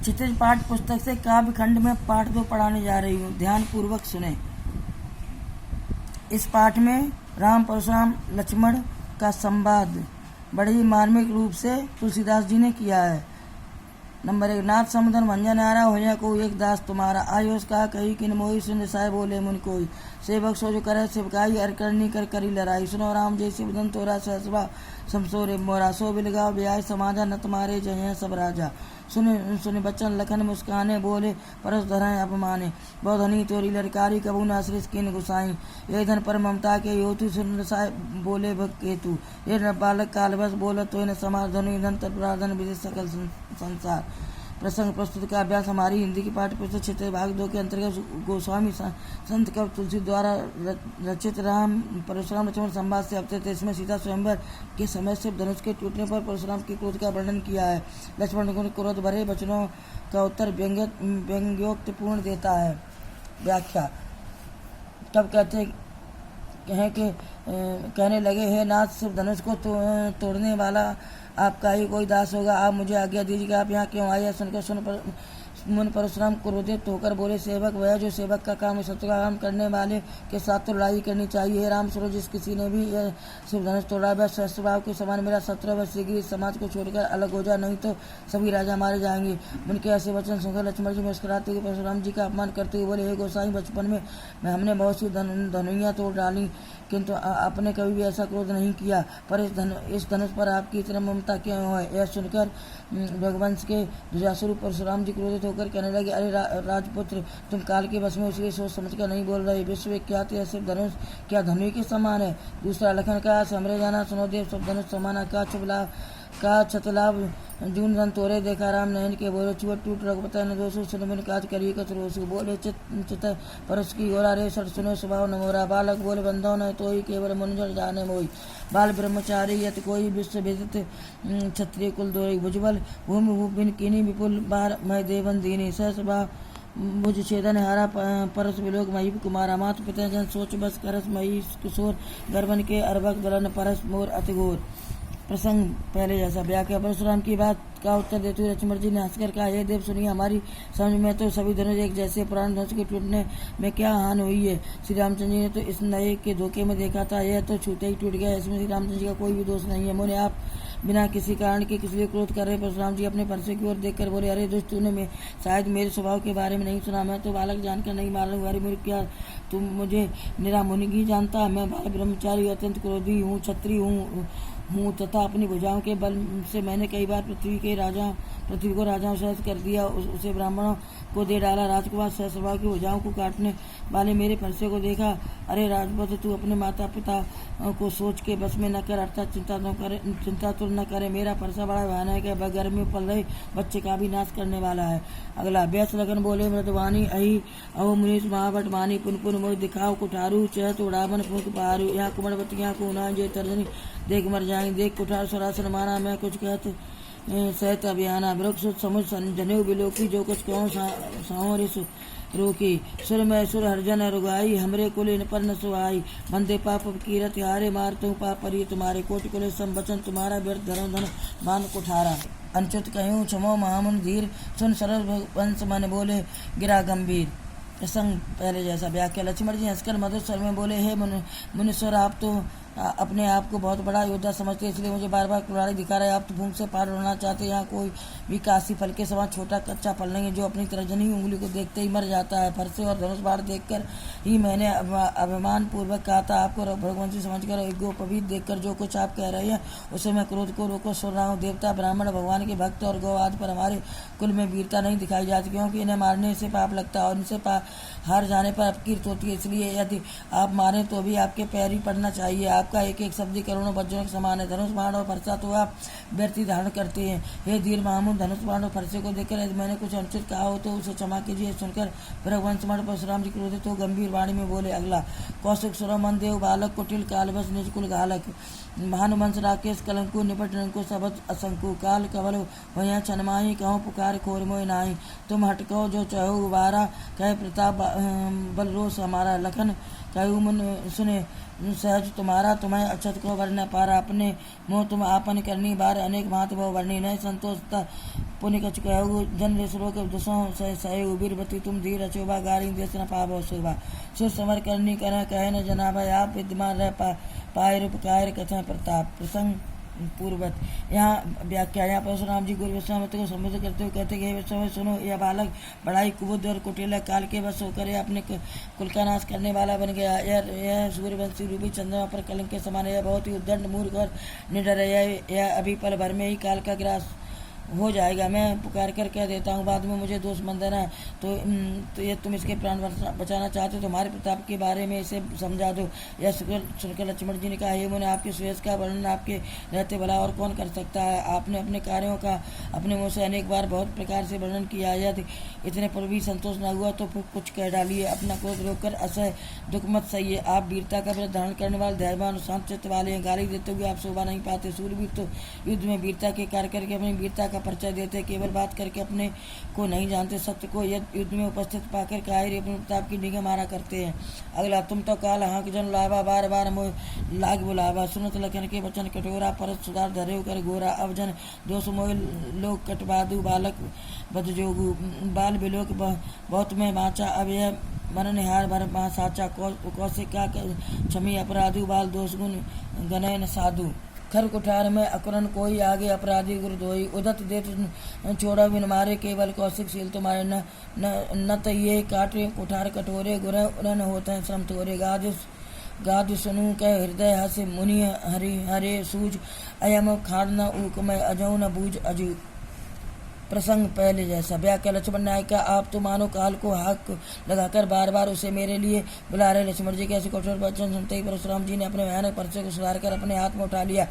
क्षितिज पाठ पुस्तक से काव्य खंड में पाठ 2 पढ़ाने जा रही हूँ, ध्यान पूर्वक सुने। इस पाठ में राम परशुराम लक्ष्मण का संवाद बड़े ही मार्मिक रूप से तुलसीदास जी ने किया है। नंबर 1, नाथ समुद्र भंजन आरा होया को एक दास तुम्हारा, आयुष कहा कही किन मोही सुन साहेब बोले मुन कोई, सेवक सो जो करे सेवकाई अर करनी कर करी लड़ाई, सुनो राम जैसे बदन तोरा सहसवा समसोरे मोरा, सो बिलगाव ब्याज समाजा न तुम्हारे जय सब राजा, सुने सुने बच्चन लखन मुस्काने बोले परस धराएं अपमाने, बहुत धनी तोरी लड़कारी कबू न आश्रित किन गुसाई, ये धन पर ममता के योतु सुन साहेब बोले भक्त केतु, ये बालक कालबस बोल तो न समार धनु धन तत्पराधन विधि सकल संसार। प्रसंग प्रस्तुत का अभ्यास हमारी हिंदी की पाठ्य पुस्तक क्षेत्र भाग 2 के अंतर्गत गोस्वामी संत कवि तुलसी द्वारा रचित राम परशुराम लक्ष्मण संवाद से अवतरित। इसमें सीता स्वयंवर के समय से धनुष के टूटने पर परशुराम के क्रोध का वर्णन किया है। लक्ष्मण को क्रोध भरे वचनों का उत्तर व्यंग्योक्तपूर्ण देता है। व्याख्या। तब कहते हैं कि कहने लगे, हे नाथ, सिर्फ धनुष को तोड़ने वाला आपका ही कोई दास होगा, आप मुझे आज्ञा दीजिए कि आप यहाँ क्यों आए। सुनकर मुन परशुराम क्रोधित होकर बोले, सेवक वह जो सेवक का काम शत्रु का काम करने वाले के साथ तो लड़ाई करनी चाहिए। हे राम स्वरूप, जिस किसी ने भी यह शिव धनुष तोड़ा वह स्वभाव के समान मेरा शत्रु, वह शीघ्र इस समाज को छोड़कर अलग हो जाए, नहीं तो सभी राजा मारे जाएंगे। उनके ऐसे वचन सुनकर लक्ष्मण जी मुस्कुराते हुए परशुराम जी का अपमान करते हुए बोले, हे गोसाई, बचपन में हमने बहुत सी धनुइयाँ तोड़ डाली, किंतु आपने कभी भी ऐसा क्रोध नहीं किया, पर इस धनुष पर आपकी इतना ममता क्यों है। यह सुनकर भगवंश के ध्वजास्वरूप परशुराम जी क्रोधित होकर कहने लगे, अरे राजपुत्र, तुम काल के बस में इसलिए सोच समझ कर नहीं बोल रहे। विश्वविख्यात यह सिर्फ धनुष क्या धनुष के समान है। दूसरा, लखन का हमरे जाना सुनो देव, सब धनुष समाना का छतलाभ जून धन तोरे देखा राम नयन के बोले, चुवट टूट रघुपति न दोषो सुन काज करिए कतरोसु, बोले चित परस की गोरा रे सर सुनो स्वभाव न मोरा, बालक बोले बंधो न तो ही केवल मुंजर जाने मोई, बाल ब्रह्मचारी यत कोई विश्व विदित क्षत्रिय कुल दोई, भुजबल भूमि भूपिन किनी विपुल बार मय देवन दीनी, सहस्रभाव भुज छेदन हारा परस विलोक मही कुमारा, मात पिता जन सोच बस करस मही किशोर, गर्भन के अरबक दलन परस मोर अतिघोर। प्रसंग पहले जैसा। व्याख्या। परशुराम की बात का उत्तर देते हुए लक्ष्मण जी ने हंसकर कहा, हे देव सुनिए, हमारी समझ में तो सभी धनुष एक जैसे, पुराने धनुष के टूटने में क्या हानि हुई है। श्री रामचंद्र जी ने तो इस नए के धोखे में देखा था, यह तो छूते ही टूट गया, इसमें श्री रामचंद्र जी का कोई भी दोष नहीं है। मोने आप बिना किसी कारण के किस लिए क्रोध कर रहे। परशुराम जी अपने परसे की ओर देखकर बोले, अरे दुष्ट, तूने शायद मेरे स्वभाव के बारे में नहीं सुना, मैं तो बालक जानकर नहीं मार रहा हूँ। अरे मूर्ख, क्या तुम मुझे निरा मुनि ही जानता। मैं बाल ब्रह्मचारी, अत्यंत क्रोधी हूँ, क्षत्रिय हूँ तथा अपनी भुजाओं के बल से मैंने कई बार पृथ्वी को राजाओं से कर दिया, उसे ब्राह्मणों को दे डाला। राजकुमार सहस्रभाव की भुजाओं को काटने वाले मेरे फरसे को देखा। अरे राजपुत्र, तू अपने माता पिता को सोच के बस में न कर, अर्थात चिंता तो न करे। मेरा फरसा बड़ा भयानक है, वह गर्मी में पल रहे बच्चे का भी नाश करने वाला है। अगला। व्यस लगन बोले, मृदवानी अहि अहो मुनीष महावट मानी, पुन पुन मोह दिखाओ कुठारू, चहत उड़ावन फूक पारू, यहाँ कुमड़वतियाँ को ना जे तर्जनी देख मर जाएंगे, देख कुठार सरासन माना, मैं कुछ कहत सहत अभियाना, वृक्ष समुझ जनेऊ बिलोकी, जो कुछ कहूँ साओ रिस रोकी, सुर में सुर हरजन रुगाई, हमरे कुल पर न सुहाई, बंदे पाप कीरत हारे, मार तू पाप परी तुम्हारे, कोटि कुल सम बचन तुम्हारा, व्यर्थ धर्म धन मान कुठारा। अंचुत कहूँ क्षमो महामुन धीर, सुन सरल वंश मन बोले गिरा गंभीर। प्रसंग पहले जैसा। व्याख्या। लक्ष्मण जी हंसकर मधुर स्वर में बोले, हे मुनीश्वर, आप तो अपने आप को बहुत बड़ा योद्धा समझते, इसलिए मुझे बार बार कुल्हाड़ी दिखा रहे। आप तो भूख से पार होना चाहते। यहाँ कोई भी काशी फल के समान छोटा कच्चा फल नहीं है जो अपनी तर्जनी उंगली को देखते ही मर जाता है। फरसे और धनुष बाढ़ देखकर ही मैंने अभिमान पूर्वक कहा था, आपको भगवंशी समझकर गोपवीत देखकर जो कुछ आप कह रहे हैं उसे मैं क्रोध को रोको सुन रहा हूँ। देवता, ब्राह्मण, भगवान के भक्त और गौ आदि पर हमारे कुल में वीरता नहीं दिखाई जाती, क्योंकि इन्हें मारने से पाप लगता है और इनसे हार जाने पर अपकीर्त होती है। इसलिए यदि आप मारें तो भी आपके पैर ही पड़ना चाहिए। आपका एक एक शब्द करोड़ों वज्रों के समान है। धनुष बाण और फरसा तो आप व्यर्थी धारण करते हैं। हे धीर महामुन, धनुष बाण और फरसे को देखकर यदि मैंने कुछ अनुचित कहा हो तो उसे क्षमा कीजिए। सुनकर भृगवंश परशुराम जी क्रोधित हो गंभीर वाणी में बोले। अगला। कौशिक सुरमन देव बालक कुटिल कालवश निज कुल घालक, भानुवंश राकेश कलंकु निपट रंको सबद असंकु, काल कवल भैया चनमाही कहो पुकार खोर मोय नाही, तुम हटको जो चहो उबारा, कह प्रताप बल रोष हमारा। लखन कहूँ मन सुने सहज तुम्हारा तुम्हें अक्षत को वर्ण पारा अपने मोह तुम आपन करनी बार अनेक मात वो वर्णी नहीं संतोषता पुण्य कच कहू जन रेसरो के दुसों सहे वीरवती तुम धीर अचोबा गारी देश न पावो शोभा सुर समर करनी करें कहे न जना भाई आप विद्यमान रह पाए रूप कायर कथा प्रताप प्रसंग पूर्वत। यहाँ व्याख्या यहाँ परशुराम जी गुरु विश्वामित्र को संबोधित करते हुए कहते हैं विश्वामित्र सुनो, यह बालक बड़ाई कुबुद्ध और कुटिला काल के वश होकर अपने कुल का नाश करने वाला बन गया। यह सूर्यवंशी रूपी चंद्रमा पर कलंक के समान, यह बहुत ही उद्दंड मूर्ख और निडर है। यह अभी पल भर में ही काल का ग्रास हो जाएगा। मैं पुकार कर कह देता हूँ बाद में मुझे दोष मंद है तो ये तुम इसके प्राण बचाना चाहते हो तो हमारे प्रताप के बारे में इसे समझा दो। यह सुनकर लक्ष्मण जी ने कहा, हे मुने, आपके सुयश का वर्णन आपके रहते भला और कौन कर सकता है। आपने अपने कार्यों का अपने मुँह से अनेक बार बहुत प्रकार से वर्णन किया, यदि इतने पर भी संतोष न हुआ तो फिर कुछ कह डालिए। अपना क्रोध रोककर असह दुख मत सहिए। आप वीरता का व्रत धारण करने वाले धैर्यवान शांत चित्त वाले हैं। गाली देते हुए आप शोभा नहीं पाते। सूरवीर तो युद्ध में वीरता के कार्य करके अपनी वीरता परिचय देते, केवल बात करके अपने को नहीं जानते। सत्य को युद्ध में उपस्थित पाकर कायर अपने प्रताप की निगाह मारा करते हैं। अगला, तुम तो काल हाँक जन लावा बार बार मोह लाग बुलावा। सुनत लखन के वचन कटोरा परत सुधार धरे कर गोरा। अब जन दोष मोह लोग कटबादू बालक बदजोगू बाल बिलोक बहुत में बाँचा। अब यह मन निहार भर महा साचा कौशिक का क्षमी अपराधु बाल दोष गुण गनयन साधु। खर कुठार में अकुरन कोई आगे अपराधी गुरु धोई। उदत देत छोड़ा बिन मारे केवल कौशिक शील तुम्हारे न त ये काटे कुठार कठोरे गुर उड़न होते हैं श्रम थोरे। गाद सुनू कह हृदय हस मुनि हरि हरे सूझ अयम खाड़ न ऊक में अजऊ न बूझ अजू। प्रसंग पहले जैसा। व्याख्या लक्ष्मण नायिका, आप तो मानो काल को हाथ लगाकर बार बार उसे मेरे लिए बुला रहे। लक्ष्मण जी के ऐसे कठोर वचन सुनते ही परशुराम जी ने अपने भयानक परसे को सुधार कर अपने हाथ में उठा लिया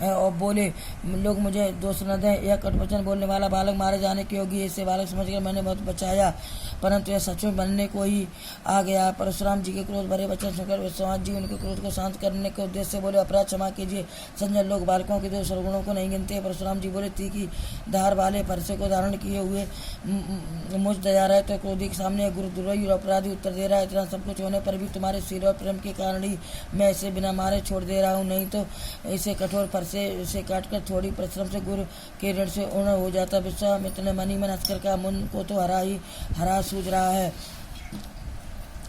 और बोले, लोग मुझे दोष न दें। यह कटवचन बोलने वाला बालक मारे जाने के योग्य, इसे बालक समझकर मैंने बहुत बचाया, परंतु यह सचमुच बनने को ही आ गया। परशुराम जी के क्रोध भरे वचन सुनकर विश्वनाथ जी उनके क्रोध को शांत करने के उद्देश्य से बोले, अपराध क्षमा कीजिए। संजय लोग बालकों के दो सर्वगुणों को नहीं गिनते। परशुराम जी बोले, तीखी धार वाले परसे को धारण किए हुए मुझ दया रहे तो क्रोधी के सामने गुरुद्रोही और अपराधी उत्तर दे रहा है। इतना सब कुछ होने पर भी तुम्हारे सिर और प्रेम के कारण ही मैं इसे बिना मारे छोड़ दे रहा हूँ, नहीं तो इसे कठोर परसे से काटकर थोड़ी परिश्रम से गुरु के ऋण से ऊर्ण हो जाता। विश्वामित्र ने मनी मन हंसकर कहा, मुन को तो हरा सूझ रहा है।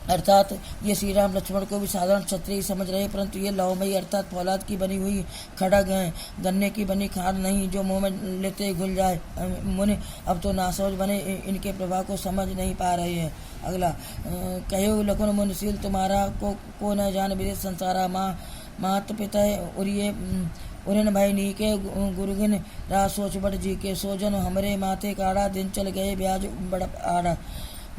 अर्थात ये श्री राम लक्ष्मण को भी साधारण क्षत्रिय समझ रहे, परंतु ये लौमई अर्थात फौलाद की बनी हुई खड़ग है, गन्ने की बनी खार नहीं जो मुंह में लेते ही घुल जाए। मुनि अब तो नासमझ बने इनके प्रभाव को समझ नहीं पा रहे हैं। अगला, कहो लखन मुनशील तुम्हारा को न जान विदेश संसारा। मात पिता उरिये उरन भाई नी के गुरुगिन रा सोच बड़ जी के सोजन हमरे माथे काड़ा। दिन चल गए ब्याज बड़ आड़ा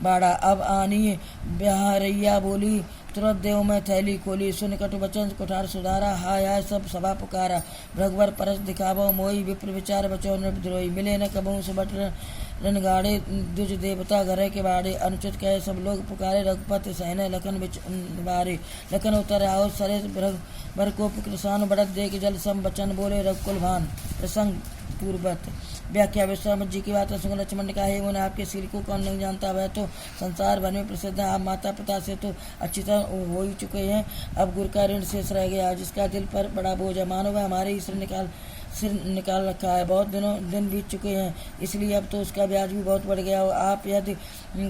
बाड़ा। अब आनी बिहारैया बोली, तुरंत देव में थैली खोली। सुन कटु वचन कुठार सुधारा, हाय हाय सब सभा पुकारा। भगवर परस दिखावो मोई, विप्र विचार बचो नृपद्रोही। मिले न कबहू सुबट रनगाड़े, द्विज देवता घरे के बाड़े। अनुचित कहे सब लोग पुकारे, रघुपति सहने लखन बिच बारे। लखन उतर आओ सरे भर को किसान बढ़त देख जल सम बचन बोले रघुकुल भान। प्रसंग पूर्वत। व्याख्या विश्वामित्र जी की बात सुन लक्ष्मण ने कहा, है उन्हें आपके सिर को कौन नहीं जानता, वह तो संसार भर में प्रसिद्ध है। आप माता पिता से तो अच्छी तरह हो ही चुके हैं, अब गुरु का ऋण शेष रह गया जिसका दिल पर बड़ा बोझ है। मानो वह हमारे ही सिर निकाल रखा है। बहुत दिन बीत चुके हैं, इसलिए अब तो उसका ब्याज भी बहुत बढ़ गया हो। आप यदि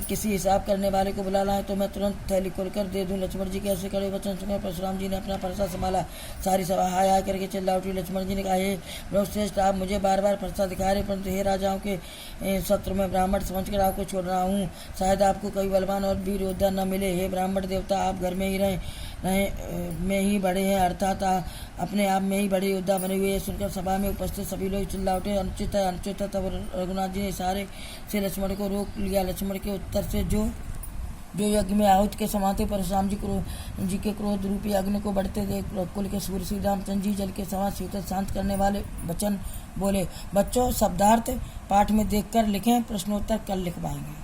किसी हिसाब करने वाले को बुला लाएं तो मैं तुरंत थैली खोलकर दे दूं। लक्ष्मण जी के ऐसे कड़े वचन सुनकर परशुराम जी ने अपना परसा संभाला। सारी सभा हाय हाय करके चिल्ला उठी। लक्ष्मण जी ने कहा, हे ब्रह्मश्रेष्ठ, आप मुझे बार बार परसा दिखा रहे, परंतु हे राजाओं के सत्र में ब्राह्मण समझकर आपको छोड़ रहा हूँ। शायद आपको कई बलवान और वीर योद्धा न मिले। हे ब्राह्मण देवता, आप घर में ही रहे में ही बड़े हैं, अर्थात अपने आप में ही बड़े योद्धा बने हुए। सुनकर सभा में उपस्थित सभी लोग चिल्ला उठे, अनुचित है, अनुचित है। तब रघुनाथ जी ने इशारे से लक्ष्मण को रोक लिया। लक्ष्मण के उत्तर से जो यज्ञ में आहुति के समाते परशुराम जी के क्रोध रूपी अग्नि को बढ़ते देख कुल के सूर्य श्री रामचंद्र जी जल के समान शीतल शांत करने वाले वचन बोले। बच्चों, शब्दार्थ पाठ में देखकर लिखें, प्रश्नोत्तर कल लिखवाएंगे।